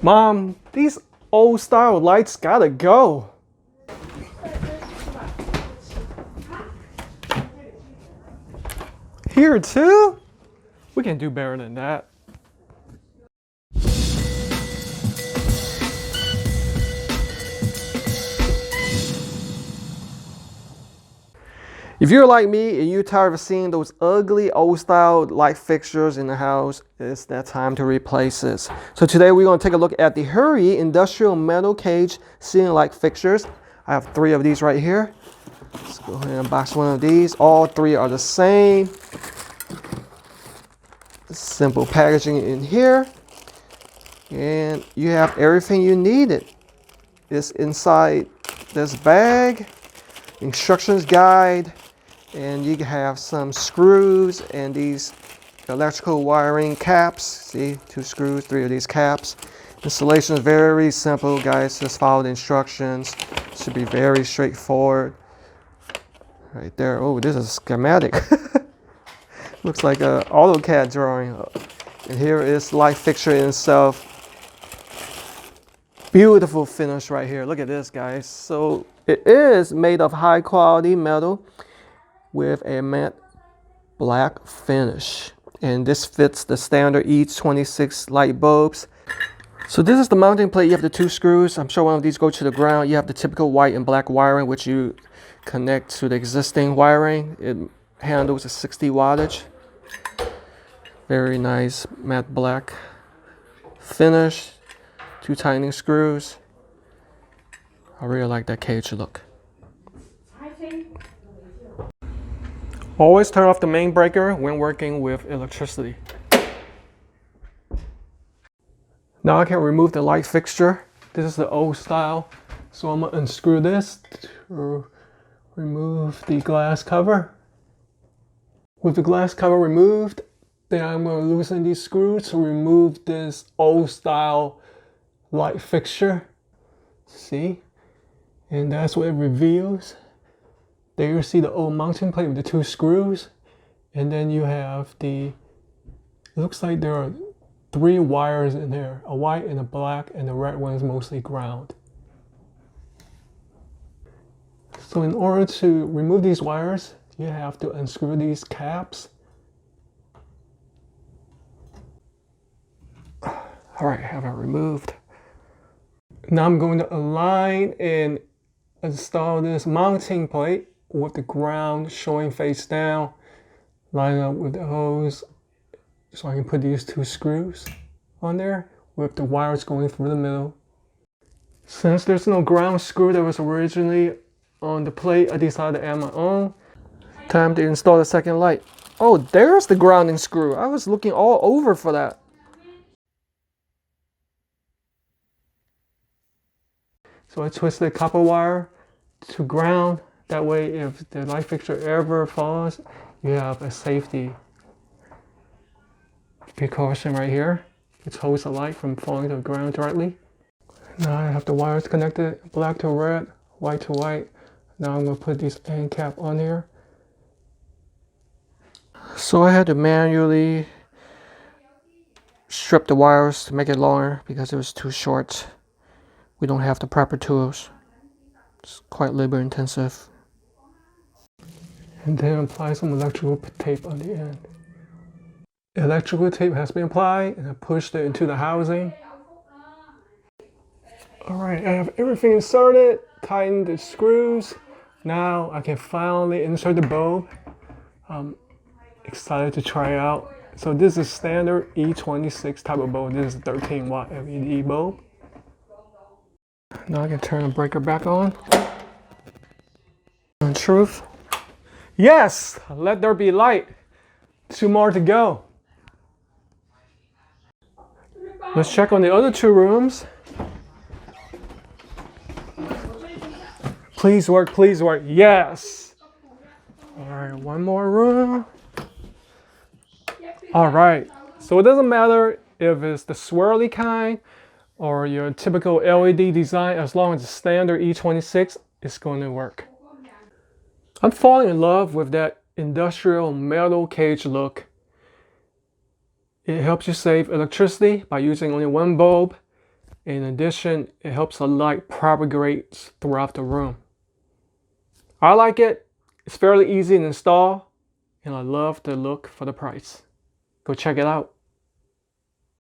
Mom, these old style lights gotta go. Here too? We can do better than that. If you're like me and you're tired of seeing those ugly old style light fixtures in the house, it's that time to replace this. So today we're going to take a look at the Hurry industrial metal cage ceiling light fixtures. I have 3 of these right here. Let's go ahead and unbox one of these. All 3 are the same. Simple packaging in here. And you have everything you needed. It's inside this bag. Instructions guide. And you have some screws and these electrical wiring caps. See, 2 screws, 3 of these caps. Installation is very simple, guys. Just follow the instructions. Should be very straightforward. Right there. Oh, this is a schematic. Looks like an AutoCAD drawing. And here is light fixture itself. Beautiful finish right here. Look at this, guys. So it is made of high quality metal with a matte black finish, and this fits the standard E26 light bulbs. So this is the mounting plate. You have the 2 screws. I'm sure one of these go to the ground. You have the typical white and black wiring, which you connect to the existing wiring. It handles a 60 wattage. Very nice matte black finish. 2 tightening screws. I really like that cage look. Always turn off the main breaker when working with electricity. Now I can remove the light fixture. This is the old style. So I'm going to unscrew this to remove the glass cover. With the glass cover removed, then I'm going to loosen these screws to remove this old style light fixture. See? And that's what it reveals. There you see the old mounting plate with the 2 screws, and then you have it looks like there are 3 wires in there, a white and a black, and the red one is mostly ground. So in order to remove these wires, you have to unscrew these caps. All right, I have it removed. Now I'm going to align and install this mounting plate with the ground showing face down, line up with the hose so I can put these 2 screws on there with the wires going through the middle. Since there's no ground screw that was originally on the plate, I decided to add my own. Time to install the second light. Oh, there's the grounding screw. I was looking all over for that. So I twisted the copper wire to ground. That way, if the light fixture ever falls, you have a safety precaution right here, which holds the light from falling to the ground directly. Now I have the wires connected, black to red, white to white. Now I'm going to put this end cap on here. So I had to manually strip the wires to make it longer because it was too short. We don't have the proper tools. It's quite labor intensive. And then apply some electrical tape on the end. Electrical tape has been applied, and I pushed it into the housing. Alright, I have everything inserted, tightened the screws. Now I can finally insert the bulb. I'm excited to try it out. So this is standard E26 type of bulb. This is a 13 watt LED bulb. Now I can turn the breaker back on. In truth, yes, let there be light. 2 more to go. Let's check on the other 2 rooms. Please work, please work. Yes. All right, 1 more room. All right, so it doesn't matter if it's the swirly kind or your typical LED design, as long as the standard E26 is going to work. I'm falling in love with that industrial metal cage look. It helps you save electricity by using only 1 bulb. In addition, it helps the light propagate throughout the room. I like it. It's fairly easy to install, and I love the look for the price. Go check it out.